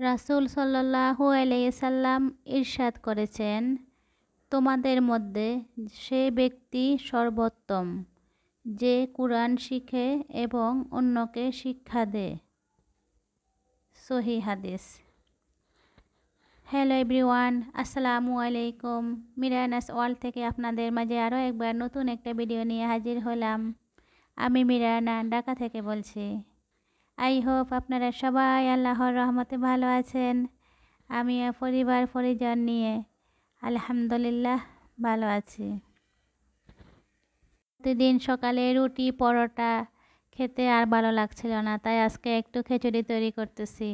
রাসূল সাল্লাল্লাহু আলাইহি সাল্লাম ইরশাদ করেছেন, তোমাদের মধ্যে সে ব্যক্তি সর্বোত্তম যে কুরআন শিখে এবং অন্যকে শিক্ষা দেয়। সহিহ হাদিস। হ্যালো এভরিওয়ান, আসসালামু আলাইকুম। মিরানাস ওয়ার্ল্ড থেকে আপনাদের মাঝে আরও একবার নতুন একটা ভিডিও নিয়ে হাজির হলাম। আমি মিরানা ঢাকা থেকে বলছি। আই হোপ আপনারা সবাই আল্লাহর রহমতে ভালো আছেন। আমিও পরিবার পরিজন নিয়ে আলহামদুলিল্লাহ ভালো আছি। প্রতিদিন সকালে রুটি পরোটা খেতে আর ভালো লাগছিল না, তাই আজকে একটু খিচুড়ি তৈরি করতেছি।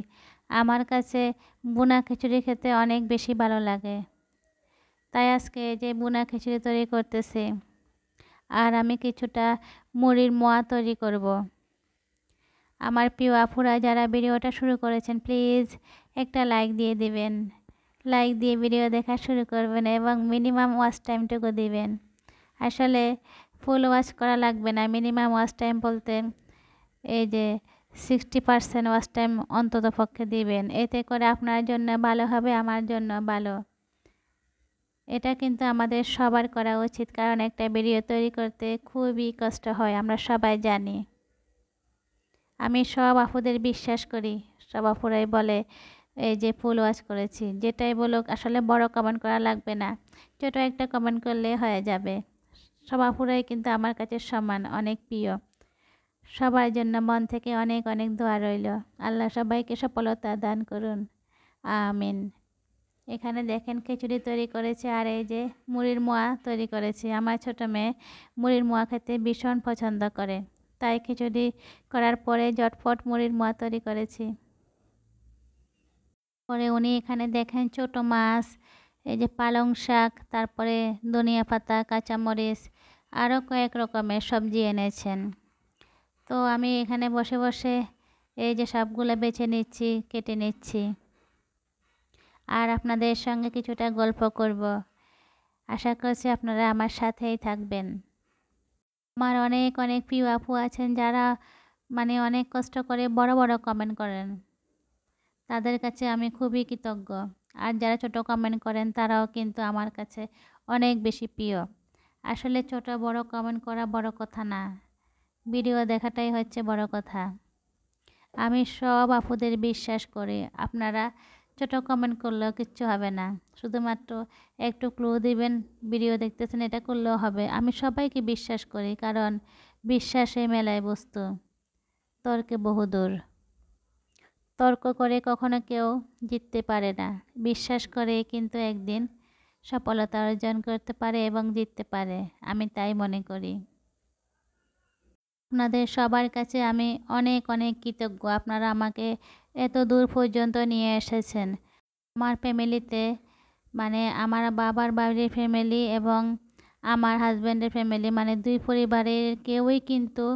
আমার কাছে বুনা খিচুড়ি খেতে অনেক বেশি ভালো লাগে, তাই আজকে যে বুনা খিচুড়ি তৈরি করতেছি। আর আমি কিছুটা মুড়ির মোয়া তৈরি করব। আমার প্রিয় আপুরা যারা ভিডিওটা শুরু করেছেন, প্লিজ একটা লাইক দিয়ে দিবেন। লাইক দিয়ে ভিডিও দেখা শুরু করবেন এবং মিনিমাম ওয়াচ টাইমটুকু দিবেন। আসলে ফুল ওয়াচ করা লাগবে না, মিনিমাম ওয়াচ টাইম বলতে এই যে 60% ওয়াচ টাইম অন্তত পক্ষে দিবেন। এতে করে আপনার জন্য ভালো হবে, আমার জন্য ভালো। এটা কিন্তু আমাদের সবার করা উচিত, কারণ একটা ভিডিও তৈরি করতে খুবই কষ্ট হয়, আমরা সবাই জানি। আমি সব আপুদের বিশ্বাস করি, সব আপুরাই বলে এই যে ফুল ওয়াচ করেছি। যেটাই বলুক, আসলে বড় কমেন্ট করা লাগবে না, ছোট একটা কমেন্ট করলে হয়ে যাবে। সব আপুরাই কিন্তু আমার কাছে সমান, অনেক প্রিয়। সবার জন্য মন থেকে অনেক অনেক দোয়া রইল। আল্লাহ সবাইকে সফলতা দান করুন, আমিন। এখানে দেখেন খিচুড়ি তৈরি করেছে, আর এই যে মুড়ির মোয়া তৈরি করেছি। আমার ছোট মেয়ে মুড়ির মোয়া খেতে ভীষণ পছন্দ করে, তাই খিচুড়ি করার পরে ঝটপট মুড়ির মোয়া তৈরি করেছি। পরে উনি এখানে দেখেন ছোট মাছ, এই যে পালং শাক, তারপরে ধনিয়া পাতা, কাঁচামরিচ, আরও কয়েক রকমের সবজি এনেছেন। তো আমি এখানে বসে বসে এই যে সবগুলো বেছে নিচ্ছি, কেটে নিচ্ছি, আর আপনাদের সঙ্গে কিছুটা গল্প করব। আশা করছি আপনারা আমার সাথেই থাকবেন। আমার অনেক অনেক প্রিয় আপু আছেন যারা অনেক কষ্ট করে বড় বড় কমেন্ট করেন, তাদের কাছে আমি খুবই কৃতজ্ঞ। আর যারা ছোট কমেন্ট করেন তারাও কিন্তু আমার কাছে অনেক বেশি প্রিয়। আসলে ছোট বড় কমেন্ট করা বড় কথা না, ভিডিও দেখাটাই হচ্ছে বড় কথা। আমি সব আপুদের বিশ্বাস করি, আপনারা ছোট কমেন্ট করলেও কিচ্ছু হবে না, শুধুমাত্র একটু ক্লু দিবেন ভিডিও দেখতেছেন এটা করলেও হবে। আমি সবাইকে বিশ্বাস করি, কারণ বিশ্বাসে মেলায় বস্তু, তর্কে বহুদূর। তর্ক করে কখনো কেউ জিততে পারে না, বিশ্বাস করে কিন্তু একদিন সফলতা অর্জন করতে পারে এবং জিততে পারে, আমি তাই মনে করি। আপনাদের সবার কাছে আমি অনেক অনেক কৃতজ্ঞ, আপনারা আমাকে এত দূর পর্যন্ত নিয়ে এসেছেন। আমার ফ্যামিলিতে আমার বাবার বাড়ির ফ্যামিলি এবং আমার হাজব্যান্ডের ফ্যামিলি, দুই পরিবারের কেউই কিন্তু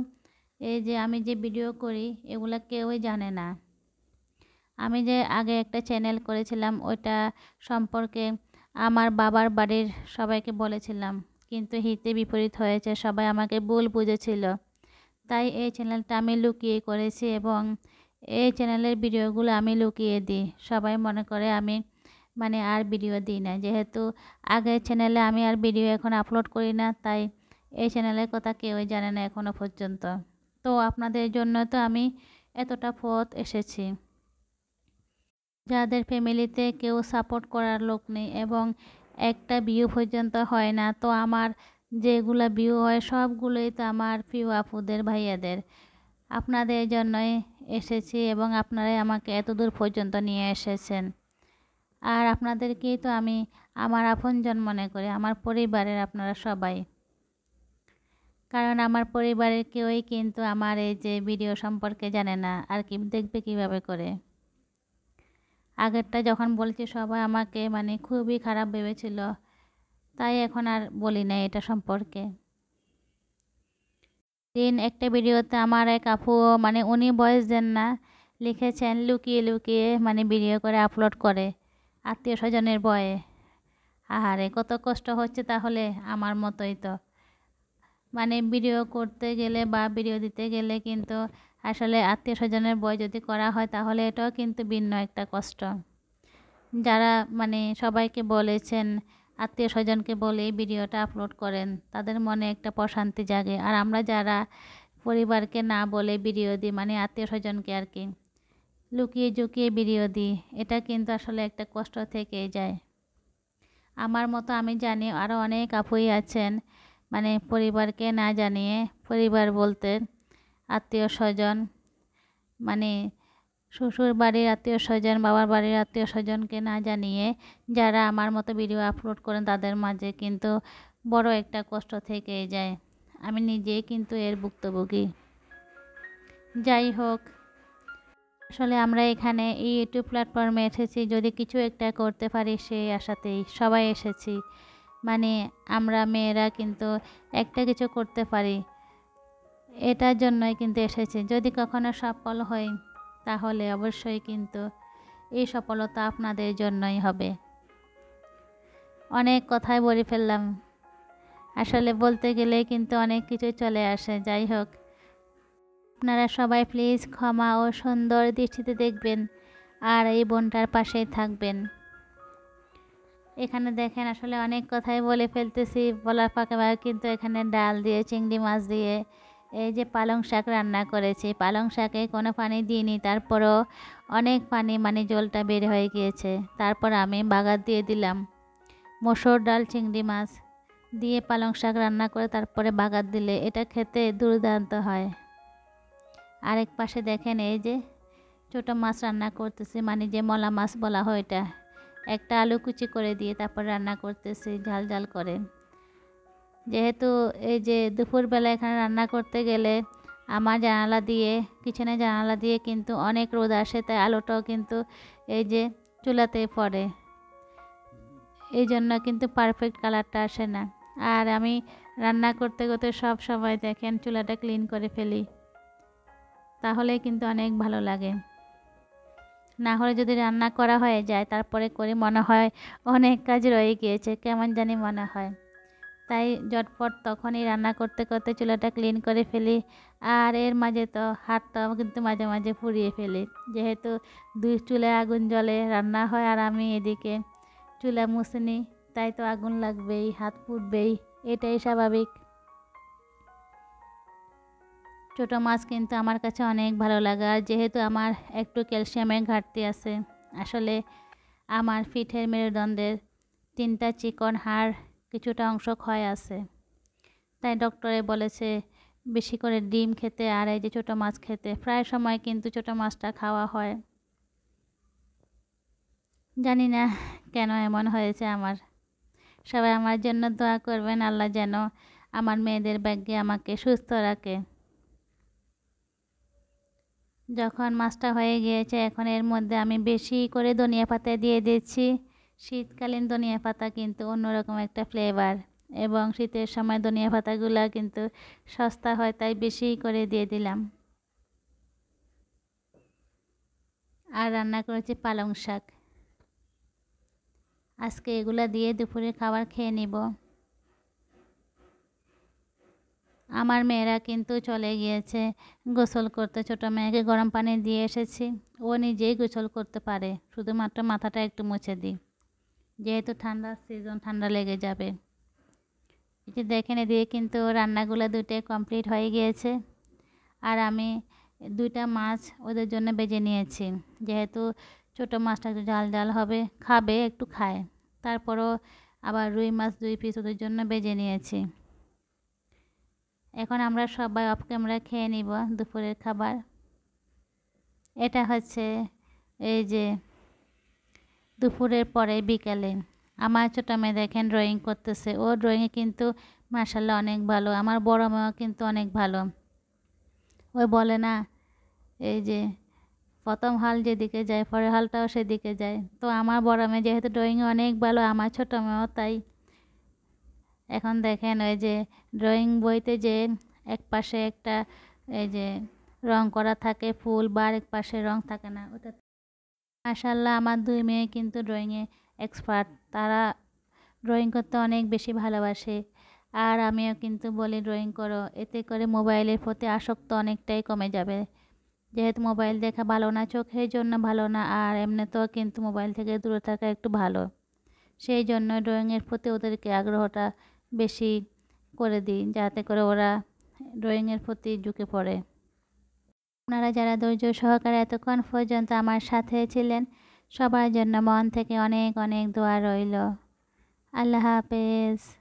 এই যে আমি যে ভিডিও করি এগুলা কেউই জানে না। আমি যে আগে একটা চ্যানেল করেছিলাম ওইটা সম্পর্কে আমার বাবার বাড়ির সবাইকে বলেছিলাম, কিন্তু হিতে বিপরীত হয়েছে, সবাই আমাকে ভুল বুঝেছিল। তাই এই চ্যানেলটা আমি লুকিয়ে করেছি এবং এই চ্যানেলের ভিডিওগুলো আমি লুকিয়ে দিই। সবাই মনে করে আমি আর ভিডিও দিই না, যেহেতু আগের চ্যানেলে আমি আর ভিডিও এখন আপলোড করি না, তাই এই চ্যানেলের কথা কেউই জানে না এখনো পর্যন্ত। তো আপনাদের জন্য তো আমি এতটা পথ এসেছি। যাদের ফ্যামিলিতে কেউ সাপোর্ট করার লোক নেই এবং একটা ভিউ পর্যন্ত হয় না, তো আমার যেগুলো ভিউ হয় সবগুলোই তো আমার প্রিয় আপুদের, ভাইয়াদের, আপনাদের জন্যই এসেছি এবং আপনারাই আমাকে এত দূর পর্যন্ত নিয়ে এসেছেন। আর আপনাদেরকেই তো আমি আমার আপনজন মনে করি, আমার পরিবারের আপনারা সবাই। কারণ আমার পরিবারের কেউই কিন্তু আমার এই যে ভিডিও সম্পর্কে জানে না, আর কি দেখবে কিভাবে করে। আগেরটা যখন বলছি সবাই আমাকে খুবই খারাপ ভেবেছিল, তাই এখন আর বলি না এটা সম্পর্কে। দিন একটা ভিডিওতে আমার এক আপু উনি ভয়েস দেন না, লিখেছেন লুকিয়ে লুকিয়ে ভিডিও করে আপলোড করে আত্মীয় স্বজনের ভয়ে। আহারে কত কষ্ট হচ্ছে, তাহলে আমার মতোই তো। ভিডিও করতে গেলে বা ভিডিও দিতে গেলে কিন্তু আসলে আত্মীয় স্বজনের বই যদি করা হয় তাহলে এটাও কিন্তু ভিন্ন একটা কষ্ট। যারা সবাইকে বলেছেন আত্মীয় স্বজনকে বলে এই ভিডিওটা আপলোড করেন, তাদের মনে একটা প্রশান্তি জাগে। আর আমরা যারা পরিবারকে না বলে ভিডিও দিই, আত্মীয় স্বজনকে আর কি লুকিয়ে ঝুঁকিয়ে ভিডিও দিই, এটা কিন্তু আসলে একটা কষ্ট থেকেই যায়। আমার মতো আমি জানি আরও অনেক আপুই আছেন পরিবারকে না জানিয়ে, পরিবার বলতে আত্মীয় স্বজন শ্বশুর বাড়ির আত্মীয় স্বজন, বাবার বাড়ির আত্মীয় স্বজনকে না জানিয়ে যারা আমার মতো ভিডিও আপলোড করেন, তাদের মাঝে কিন্তু বড় একটা কষ্ট থেকেই যায়। আমি নিজেই কিন্তু এর ভুক্তভোগী। যাই হোক, আসলে আমরা এখানে এই ইউটিউব প্ল্যাটফর্মে এসেছি যদি কিছু একটা করতে পারি সেই আশাতেই সবাই এসেছি। আমরা মেয়েরা কিন্তু একটা কিছু করতে পারি, এটার জন্যই কিন্তু এসেছি। যদি কখনো সফল হই তাহলে অবশ্যই কিন্তু এই সফলতা আপনাদের জন্যই হবে। অনেক কথাই বলে ফেললাম, আসলে বলতে গেলে কিন্তু অনেক কিছু চলে আসে। যাই হোক, আপনারা সবাই প্লিজ ক্ষমা ও সুন্দর দৃষ্টিতে দেখবেন আর এই বোনটার পাশেই থাকবেন। এখানে দেখেন আসলে অনেক কথাই বলে ফেলতেছি, বলার ফাঁকে কিন্তু এখানে ডাল দিয়ে, চিংড়ি মাছ দিয়ে এই যে পালং শাক রান্না করেছি। পালং শাকে কোনো পানি দিইনি, তারপরও অনেক পানি জলটা বের হয়ে গিয়েছে। তারপর আমি বাগার দিয়ে দিলাম মসুর ডাল, চিংড়ি মাছ দিয়ে পালং শাক রান্না করে তারপরে বাগার দিলে এটা খেতে দুর্দান্ত হয়। আরেক পাশে দেখেন এই যে ছোটো মাছ রান্না করতেছি, যে মলা মাছ বলা হয়, এটা একটা আলু কুচি করে দিয়ে তারপর রান্না করতেছি ঝাল ঝাল করে। যেহেতু এই যে দুপুরবেলা এখানে রান্না করতে গেলে আমার জানালা দিয়ে, কিচেনের জানালা দিয়ে কিন্তু অনেক রোদ আসে, তাই আলুটাও কিন্তু এই যে চুলাতে পড়ে, এই জন্য কিন্তু পারফেক্ট কালারটা আসে না। আর আমি রান্না করতে করতে সব সময় দেখেন চুলাটা ক্লিন করে ফেলি, তাহলে কিন্তু অনেক ভালো লাগে। না হলে যদি রান্না করা হয়ে যায় তারপরে করে মনে হয় অনেক কাজ রয়ে গিয়েছে, কেমন জানি মনে হয়। তাই ঝটপট তখনই রান্না করতে করতে চুলাটা ক্লিন করে ফেলি। আর এর মাঝে তো হাতটাও কিন্তু মাঝে মাঝে পুড়িয়ে ফেলি, যেহেতু দুই চুলায় আগুন জ্বলে রান্না হয় আর আমি এদিকে চুলা মুছে নিই, তাই তো আগুন লাগবেই, হাত পুড়বেই, এটাই স্বাভাবিক। ছোটো মাছ কিন্তু আমার কাছে অনেক ভালো লাগে। আর যেহেতু আমার একটু ক্যালসিয়ামের ঘাটতি আছে, আসলে আমার পিঠের মেরুদণ্ডের 3টা চিকন হাড় কিছুটা অংশ ক্ষয় আছে, তাই ডক্টরে বলেছে বেশি করে ডিম খেতে আর এই যে ছোটো মাছ খেতে। প্রায় সময় কিন্তু ছোটো মাছটা খাওয়া হয়, জানি না কেন এমন হয়েছে আমার। সবাই আমার জন্য দোয়া করবেন, আল্লাহ যেন আমার মেয়েদের ভাগ্যে আমাকে সুস্থ রাখে। যখন মাছটা হয়ে গিয়েছে এখন এর মধ্যে আমি বেশি করে ধনিয়া পাতা দিয়ে দিচ্ছি। শীতকালীন ধনিয়া পাতা কিন্তু অন্যরকম একটা ফ্লেভার, এবং শীতের সময় ধনিয়া পাতাগুলো কিন্তু সস্তা হয়, তাই বেশি করে দিয়ে দিলাম। আর রান্না করেছি পালং শাক। আজকে এগুলা দিয়ে দুপুরে খাবার খেয়ে নিব। আমার মেয়েরা কিন্তু চলে গিয়েছে গোসল করতে, ছোটো মেয়েকে গরম পানি দিয়ে এসেছি, ও নিজেই গোসল করতে পারে, শুধুমাত্র মাথাটা একটু মুছে দিই, যেহেতু ঠান্ডার সিজন, ঠান্ডা লেগে যাবে। এই যে দেখেন এদিকে কিন্তু রান্নাগুলো দুটোই কমপ্লিট হয়ে গিয়েছে। আর আমি 2টা মাছ ওদের জন্য বেজে নিয়েছি, যেহেতু ছোটো মাছটা একটু ঝাল ঝাল হবে, খাবে একটু খায়। তারপরও আবার রুই মাছ 2 পিস ওদের জন্য বেজে নিয়েছি। এখন আমরা সবাই অফ ক্যামেরা খেয়ে নিব দুপুরের খাবার। এটা হচ্ছে এই যে দুপুরের পরে বিকালে আমার ছোটো মেয়ে দেখেন ড্রয়িং করতেছে, ও ড্রয়িংয়ে কিন্তু মাশাআল্লাহ অনেক ভালো। আমার বড় মেয়েও কিন্তু অনেক ভালো। ওই বলে না এই যে প্রথম হাল যেদিকে যায় পরের হালটাও সেদিকে যায়, তো আমার বড় মেয়ে যেহেতু ড্রয়িংয়ে অনেক ভালো, আমার ছোটো মেয়েও তাই। এখন দেখেন ওই যে ড্রয়িং বইতে যে এক পাশে একটা এই যে রং করা থাকে ফুল, বা এক পাশে রং থাকে না, ওটা মাশাআল্লাহ আমার 2 মেয়ে কিন্তু ড্রয়িংয়ে এক্সপার্ট, তারা ড্রয়িং করতে অনেক বেশি ভালোবাসে। আর আমিও কিন্তু বলি ড্রয়িং করো, এতে করে মোবাইলের প্রতি আসক্ত অনেকটাই কমে যাবে। যেহেতু মোবাইল দেখা ভালো না, চোখের জন্য ভালো না, আর এমনিতেও কিন্তু মোবাইল থেকে দূরে থাকা একটু ভালো। সেই জন্য ড্রয়িংয়ের প্রতি ওদেরকে আগ্রহটা বেশি করে দিই, যাতে করে ওরা ড্রয়িংয়ের প্রতি ঝুঁকে পড়ে। আপনারা যারা ধৈর্য সহকারে এতক্ষণ পর্যন্ত আমার সাথে ছিলেন, সবার জন্য মন থেকে অনেক অনেক দোয়া রইল। আল্লাহ হাফেজ।